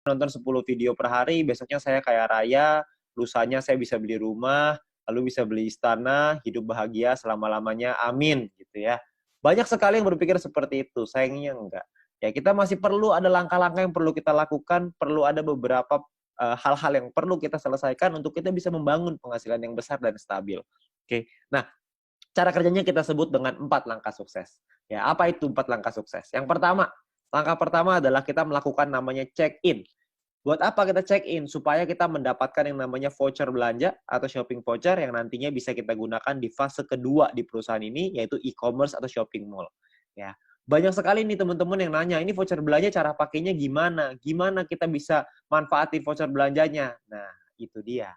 nonton 10 video per hari, besoknya saya kaya raya, lusanya saya bisa beli rumah, lalu bisa beli istana, hidup bahagia selama-lamanya, amin, gitu ya. Banyak sekali yang berpikir seperti itu, sayangnya enggak. Ya, kita masih perlu ada langkah-langkah yang perlu kita lakukan, perlu ada beberapa hal-hal yang perlu kita selesaikan untuk kita bisa membangun penghasilan yang besar dan stabil. Oke, nah cara kerjanya kita sebut dengan 4 langkah sukses. Ya, apa itu 4 langkah sukses? Yang pertama, langkah pertama adalah kita melakukan namanya check-in. Buat apa kita check-in? Supaya kita mendapatkan yang namanya voucher belanja atau shopping voucher yang nantinya bisa kita gunakan di fase kedua di perusahaan ini, yaitu e-commerce atau shopping mall. Ya, banyak sekali nih teman-teman yang nanya, ini voucher belanja cara pakainya gimana? Gimana kita bisa manfaatin voucher belanjanya? Nah, itu dia.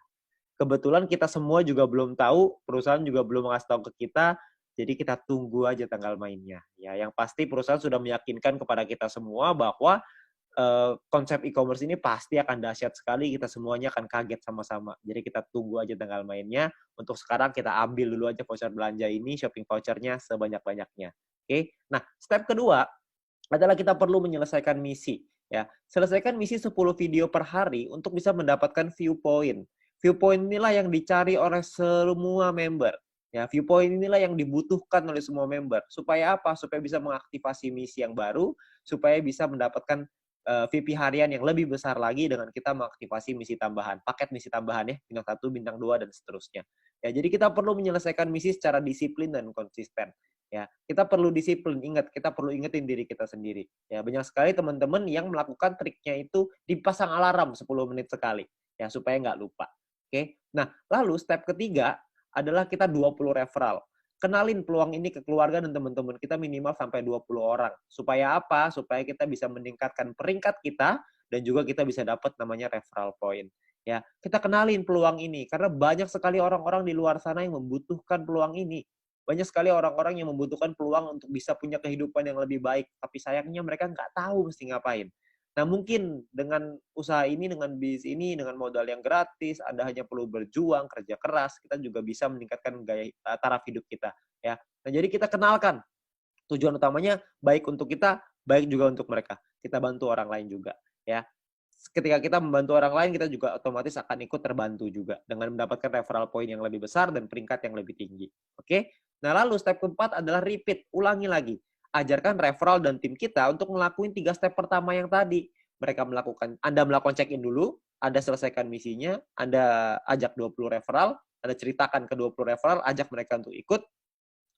Kebetulan kita semua juga belum tahu, perusahaan juga belum ngasih tahu ke kita, jadi kita tunggu aja tanggal mainnya. Ya, yang pasti perusahaan sudah meyakinkan kepada kita semua bahwa konsep e-commerce ini pasti akan dahsyat sekali, kita semuanya akan kaget sama-sama. Jadi kita tunggu aja tanggal mainnya. Untuk sekarang kita ambil dulu aja voucher belanja ini, shopping vouchernya sebanyak-banyaknya. Oke. Nah, step kedua adalah kita perlu menyelesaikan misi. Ya, selesaikan misi 10 video per hari untuk bisa mendapatkan viewpoint. Viewpoint inilah yang dicari oleh semua member. Ya, viewpoint inilah yang dibutuhkan oleh semua member. Supaya apa? Supaya bisa mengaktifasi misi yang baru, supaya bisa mendapatkan VP harian yang lebih besar lagi dengan kita mengaktifasi misi tambahan, paket misi tambahan ya, bintang 1, bintang 2, dan seterusnya. Ya, jadi kita perlu menyelesaikan misi secara disiplin dan konsisten. Ya, kita perlu disiplin, ingat, kita perlu ingetin diri kita sendiri. Ya, banyak sekali teman-teman yang melakukan triknya itu dipasang alarm 10 menit sekali, ya, supaya nggak lupa. Oke. Nah, lalu step ketiga adalah kita 20 referral. Kenalin peluang ini ke keluarga dan teman-teman kita minimal sampai 20 orang. Supaya apa? Supaya kita bisa meningkatkan peringkat kita dan juga kita bisa dapat namanya referral point. Ya, kita kenalin peluang ini karena banyak sekali orang-orang di luar sana yang membutuhkan peluang ini. Banyak sekali orang-orang yang membutuhkan peluang untuk bisa punya kehidupan yang lebih baik, tapi sayangnya mereka nggak tahu mesti ngapain. Nah, mungkin dengan usaha ini, dengan bisnis ini, dengan modal yang gratis, Anda hanya perlu berjuang, kerja keras, kita juga bisa meningkatkan taraf hidup kita. Ya. Nah, jadi kita kenalkan tujuan utamanya baik untuk kita, baik juga untuk mereka. Kita bantu orang lain juga. Ya. Ketika kita membantu orang lain, kita juga otomatis akan ikut terbantu juga dengan mendapatkan referral point yang lebih besar dan peringkat yang lebih tinggi. Oke? Nah, lalu step keempat adalah repeat, ulangi lagi. Ajarkan referral dan tim kita untuk melakukan 3 step pertama yang tadi. Anda melakukan check-in dulu, Anda selesaikan misinya, Anda ajak 20 referral, Anda ceritakan ke 20 referral, ajak mereka untuk ikut,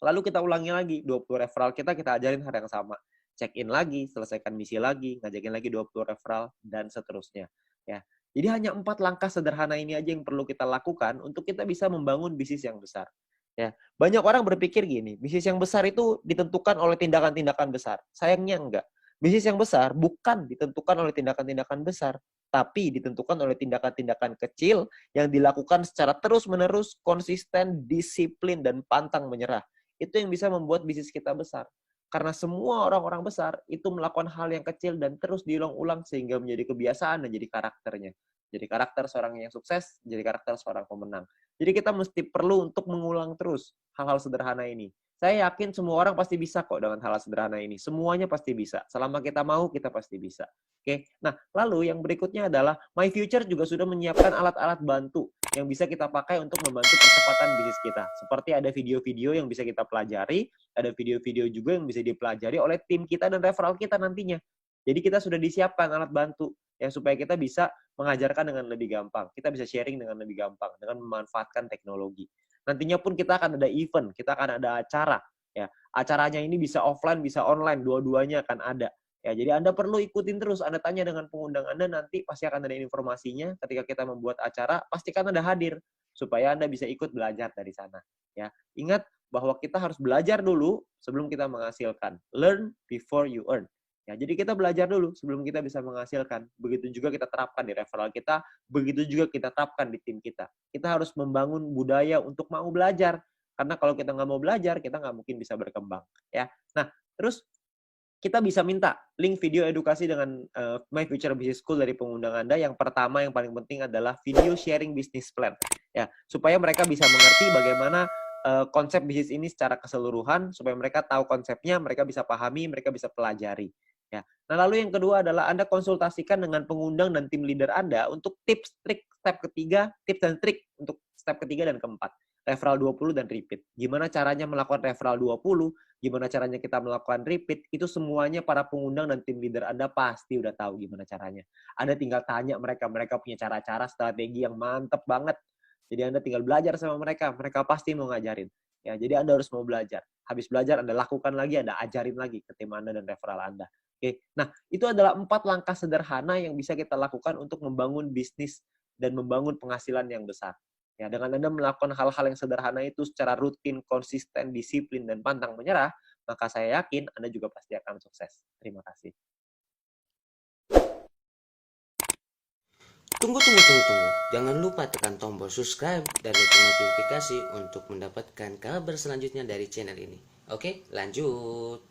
lalu kita ulangi lagi, 20 referral kita ajarin hal yang sama. Check-in lagi, selesaikan misi lagi, ngajakin lagi 20 referral, dan seterusnya. Ya. Jadi hanya 4 langkah sederhana ini aja yang perlu kita lakukan untuk kita bisa membangun bisnis yang besar. Ya. Banyak orang berpikir gini, bisnis yang besar itu ditentukan oleh tindakan-tindakan besar. Sayangnya enggak. Bisnis yang besar bukan ditentukan oleh tindakan-tindakan besar, tapi ditentukan oleh tindakan-tindakan kecil yang dilakukan secara terus-menerus, konsisten, disiplin, dan pantang menyerah. Itu yang bisa membuat bisnis kita besar. Karena semua orang-orang besar itu melakukan hal yang kecil dan terus diulang-ulang sehingga menjadi kebiasaan dan jadi karakternya. Jadi karakter seorang yang sukses, jadi karakter seorang pemenang. Jadi kita mesti perlu untuk mengulang terus hal-hal sederhana ini. Saya yakin semua orang pasti bisa kok dengan hal sederhana ini. Semuanya pasti bisa. Selama kita mau, kita pasti bisa. Oke. Nah, lalu yang berikutnya adalah My Future juga sudah menyiapkan alat-alat bantu yang bisa kita pakai untuk membantu percepatan bisnis kita. Seperti ada video-video yang bisa kita pelajari, ada video-video juga yang bisa dipelajari oleh tim kita dan referral kita nantinya. Jadi kita sudah disiapkan alat bantu yang supaya kita bisa mengajarkan dengan lebih gampang. Kita bisa sharing dengan lebih gampang dengan memanfaatkan teknologi. Nantinya pun kita akan ada event, kita akan ada acara. Ya, acaranya ini bisa offline, bisa online, dua-duanya akan ada. Ya, jadi Anda perlu ikutin terus. Anda tanya dengan pengundang Anda, nanti pasti akan ada informasinya. Ketika kita membuat acara, pastikan Anda hadir supaya Anda bisa ikut belajar dari sana. Ya, ingat bahwa kita harus belajar dulu sebelum kita menghasilkan. Learn before you earn. Ya, jadi kita belajar dulu sebelum kita bisa menghasilkan. Begitu juga kita terapkan di referral kita, begitu juga kita terapkan di tim kita. Kita harus membangun budaya untuk mau belajar. Karena kalau kita nggak mau belajar, kita nggak mungkin bisa berkembang. Ya, nah terus kita bisa minta link video edukasi dengan My Future Business School dari pengundang Anda. Yang pertama, yang paling penting adalah video sharing business plan. Ya, supaya mereka bisa mengerti bagaimana konsep bisnis ini secara keseluruhan, supaya mereka tahu konsepnya, mereka bisa pahami, mereka bisa pelajari. Ya. Nah, lalu yang kedua adalah Anda konsultasikan dengan pengundang dan tim leader Anda untuk tips, trik, step ketiga, tips dan trik untuk step ketiga dan keempat. Referral 20 dan repeat. Gimana caranya melakukan referral 20, gimana caranya kita melakukan repeat, itu semuanya para pengundang dan tim leader Anda pasti udah tahu gimana caranya. Anda tinggal tanya mereka, mereka punya cara-cara, strategi yang mantep banget. Jadi Anda tinggal belajar sama mereka, mereka pasti mau ngajarin. Ya, jadi Anda harus mau belajar. Habis belajar, Anda lakukan lagi, Anda ajarin lagi ke tim Anda dan referral Anda. Oke, nah itu adalah 4 langkah sederhana yang bisa kita lakukan untuk membangun bisnis dan membangun penghasilan yang besar. Ya, dengan Anda melakukan hal-hal yang sederhana itu secara rutin, konsisten, disiplin, dan pantang menyerah, maka saya yakin Anda juga pasti akan sukses. Terima kasih. Tunggu. Jangan lupa tekan tombol subscribe dan lonceng notifikasi untuk mendapatkan kabar selanjutnya dari channel ini. Oke, lanjut.